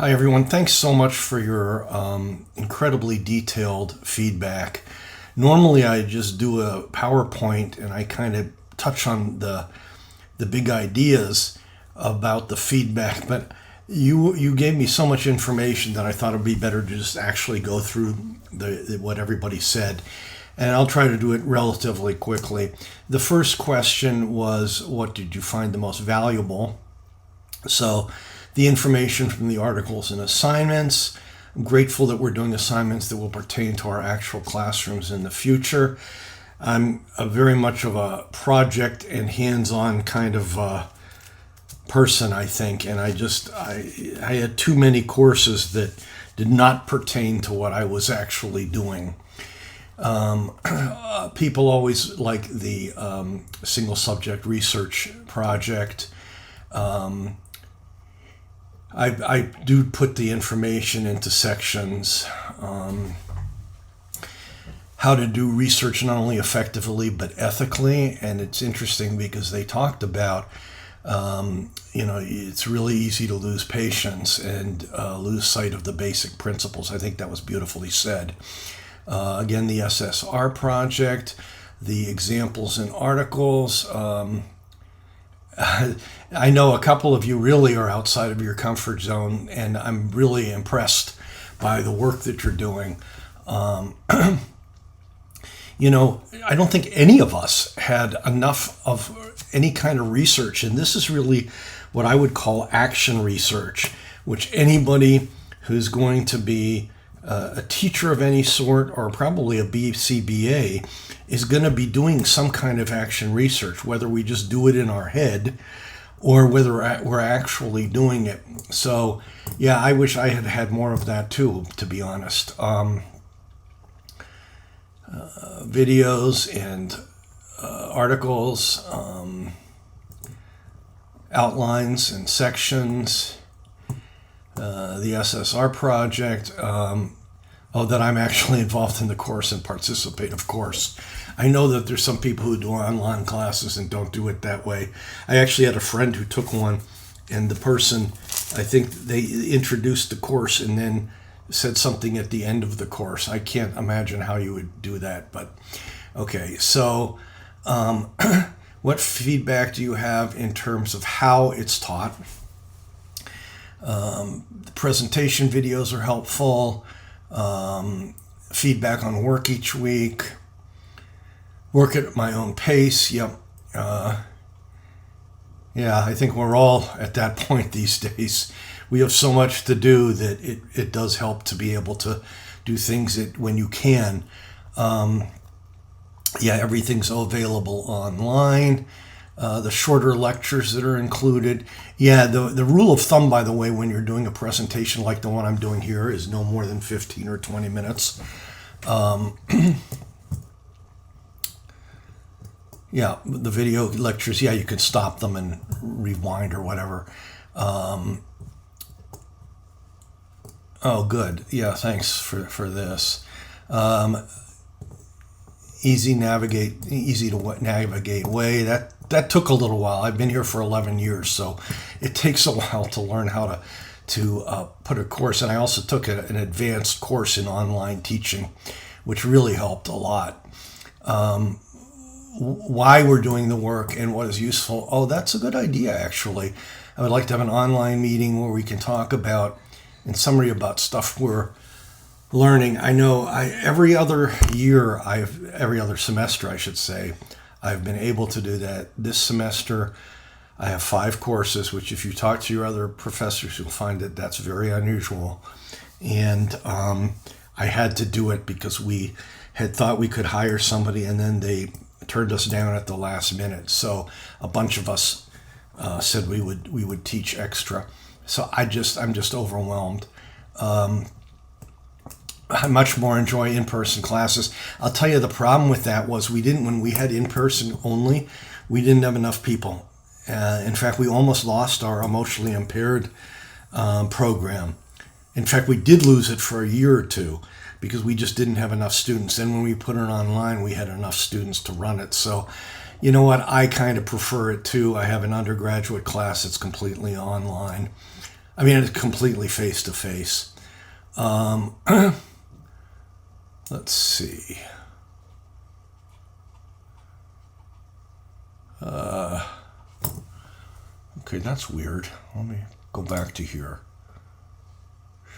Hi, everyone. Thanks so much for your incredibly detailed feedback. Normally, I just do a PowerPoint and I kind of touch on the big ideas about the feedback, but you gave me so much information that I thought it'd be better to just actually go through what everybody said. And I'll try to do it relatively quickly. The first question was, what did you find the most valuable? So the information from the articles and assignments. I'm grateful that we're doing assignments that will pertain to our actual classrooms in the future. I'm very much of a project and hands-on kind of person, I think, and I had too many courses that did not pertain to what I was actually doing. People always like the single subject research project. I do put the information into sections. How to do research not only effectively but ethically, and it's interesting because they talked about it's really easy to lose patience and lose sight of the basic principles. I think that was beautifully said. Again, the SSR project, the examples and articles. I know a couple of you really are outside of your comfort zone, and I'm really impressed by the work that you're doing. I don't think any of us had enough of any kind of research, and this is really what I would call action research, which anybody who's going to be a teacher of any sort, or probably a BCBA, is going to be doing some kind of action research, whether we just do it in our head or whether we're actually doing it. So, yeah, I wish I had had more of that too, to be honest. Videos and articles, outlines and sections, the SSR project, that I'm actually involved in the course and participate, of course. I know that there's some people who do online classes and don't do it that way. I actually had a friend who took one, and the person, I think they introduced the course and then said something at the end of the course. I can't imagine how you would do that, but okay. So what feedback do you have in terms of how it's taught? The presentation videos are helpful. Feedback on work each week. Work at my own pace. Yep. I think we're all at that point these days. We have so much to do that it does help to be able to do things that when you can. Everything's available online. The shorter lectures that are included. The rule of thumb, by the way, when you're doing a presentation like the one I'm doing here, is no more than 15 or 20 minutes. The video lectures, you can stop them and rewind or whatever. Good. Yeah, thanks for this. Easy to navigate way. That took a little while. I've been here for 11 years, so it takes a while to learn how to put a course. And I also took an advanced course in online teaching, which really helped a lot. Why we're doing the work and what is useful. Oh, that's a good idea, actually. I would like to have an online meeting where we can talk about, in summary, about stuff we're learning. I know every other semester, I should say, I've been able to do that. This semester, I have 5 courses, which if you talk to your other professors, you'll find that that's very unusual. And I had to do it because we had thought we could hire somebody, and then they turned us down at the last minute. So a bunch of us said we would teach extra. So I'm just overwhelmed. I much more enjoy in-person classes. I'll tell you, the problem with that was when we had in-person only, we didn't have enough people. In fact, we almost lost our emotionally impaired program. In fact, we did lose it for a year or two because we just didn't have enough students. And when we put it online, we had enough students to run it. So, you know what? I kind of prefer it too. I have an undergraduate class that's completely online. I mean, it's completely face to face. Let's see. Okay, that's weird. Let me go back to here.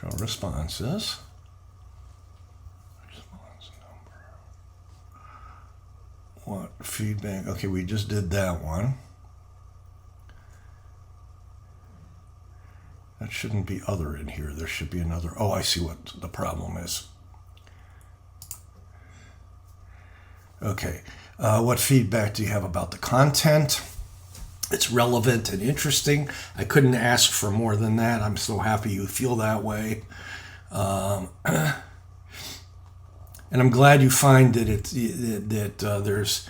Show responses. Response number. What feedback? Okay, we just did that one. That shouldn't be other in here. There should be another. Oh, I see what the problem is. Okay. What feedback do you have about the content? It's relevant and interesting. I couldn't ask for more than that. I'm so happy you feel that way. And I'm glad you find that there's.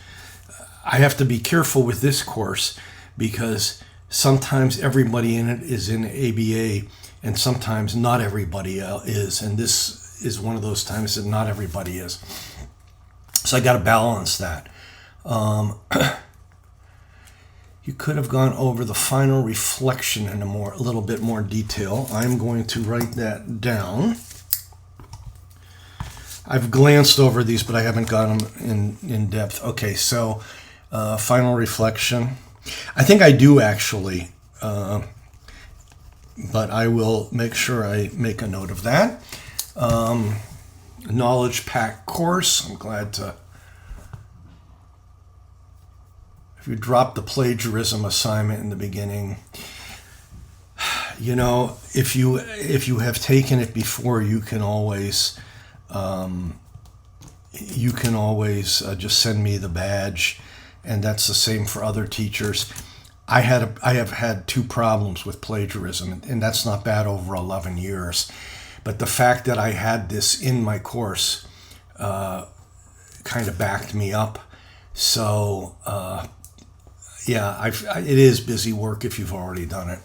I have to be careful with this course because sometimes everybody in it is in ABA and sometimes not everybody is. And this is one of those times that not everybody is. So I got to balance that. You could have gone over the final reflection in a little bit more detail. I'm going to write that down. I've glanced over these, but I haven't got them in depth. Okay, so final reflection. I think I do actually, but I will make sure I make a note of that. Knowledge Pack course. I'm glad to. If you drop the plagiarism assignment in the beginning, you know, if you have taken it before, you can always just send me the badge, and that's the same for other teachers. I have had 2 problems with plagiarism, and that's not bad over 11 years. But the fact that I had this in my course kind of backed me up. So. Yeah, it is busy work if you've already done it.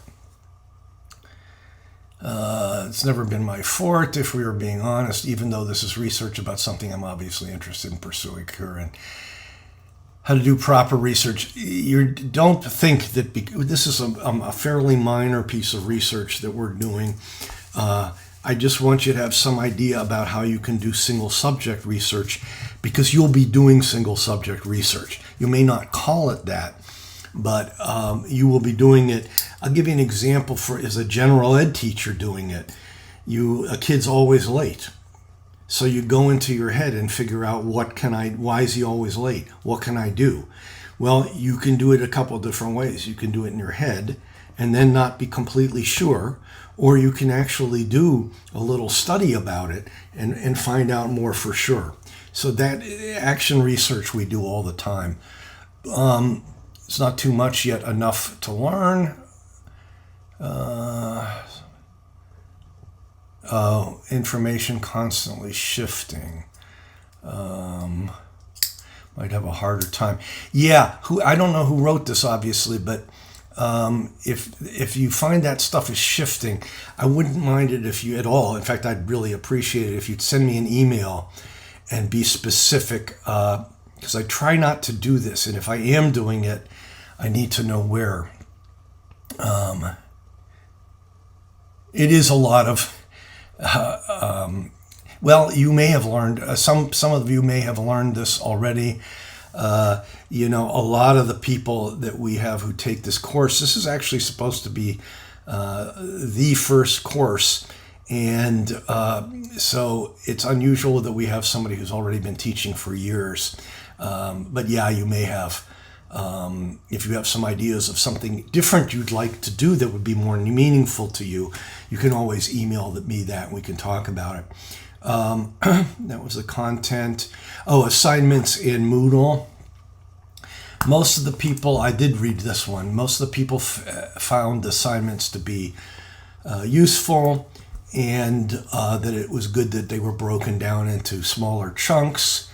It's never been my forte, if we are being honest, even though this is research about something I'm obviously interested in pursuing here. And how to do proper research. You don't think that this is a fairly minor piece of research that we're doing. I just want you to have some idea about how you can do single subject research, because you'll be doing single subject research. You may not call it that, but you will be doing it. I'll give you an example as a general ed teacher doing it. A kid's always late. So you go into your head and figure out why is he always late? What can I do? Well, you can do it a couple of different ways. You can do it in your head and then not be completely sure, or you can actually do a little study about it and find out more for sure. So that action research we do all the time. It's not too much yet, enough to learn. Information constantly shifting. Might have a harder time. Yeah, I don't know who wrote this, obviously, but if you find that stuff is shifting, I wouldn't mind it if you at all. In fact, I'd really appreciate it if you'd send me an email and be specific, because I try not to do this, and if I am doing it, I need to know where. It is a lot of, well, you may have learned, some of you may have learned this already. A lot of the people that we have who take this course, this is actually supposed to be the first course. And so it's unusual that we have somebody who's already been teaching for years. But yeah, you may have. If you have some ideas of something different you'd like to do that would be more meaningful to you, you can always email me that and we can talk about it. That was the content. Assignments in Moodle. Most of the people, I did read this one, most of the people found assignments to be useful, and that it was good that they were broken down into smaller chunks.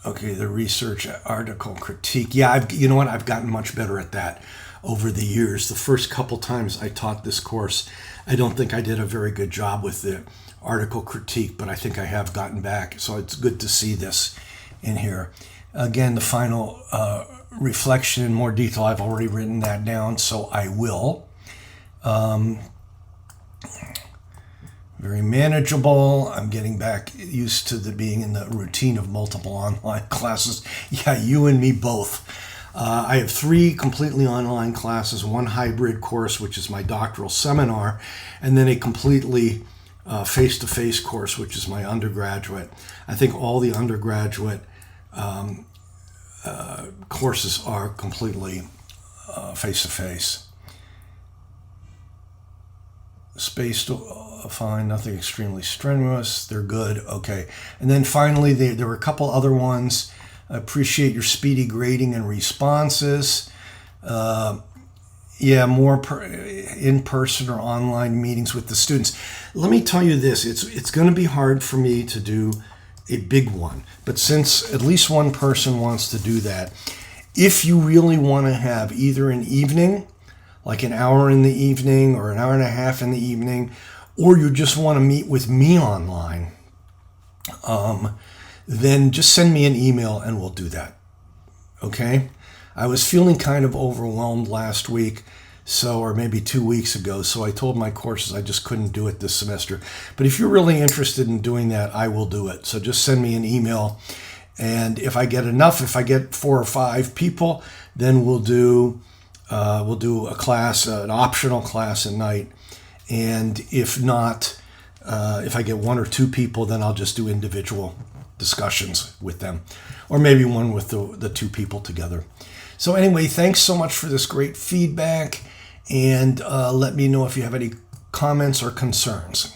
Okay, the research article critique. Yeah, you know what? I've gotten much better at that over the years. The first couple times I taught this course, I don't think I did a very good job with the article critique, but I think I have gotten back. So it's good to see this in here. Again, the final reflection in more detail. I've already written that down, so I will. Very manageable. I'm getting back used to being in the routine of multiple online classes. Yeah, you and me both. I have 3 completely online classes, 1 hybrid course, which is my doctoral seminar, and then a completely face-to-face course, which is my undergraduate. I think all the undergraduate courses are completely face-to-face. Spaced fine, nothing extremely strenuous. They're good. Okay. And then finally, there were a couple other ones. I appreciate your speedy grading and responses. More in-person or online meetings with the students. Let me tell you this. It's going to be hard for me to do a big one. But since at least one person wants to do that, if you really want to have either an evening, like an hour in the evening or an hour and a half in the evening, or you just want to meet with me online, then just send me an email and we'll do that. Okay? I was feeling kind of overwhelmed last week, or maybe 2 weeks ago, so I told my courses I just couldn't do it this semester. But if you're really interested in doing that, I will do it. So just send me an email, and if I get 4 or 5 people, then we'll do a class, an optional class at night. And if not, if I get 1 or 2 people, then I'll just do individual discussions with them, or maybe one with the 2 people together. So anyway, thanks so much for this great feedback, and let me know if you have any comments or concerns.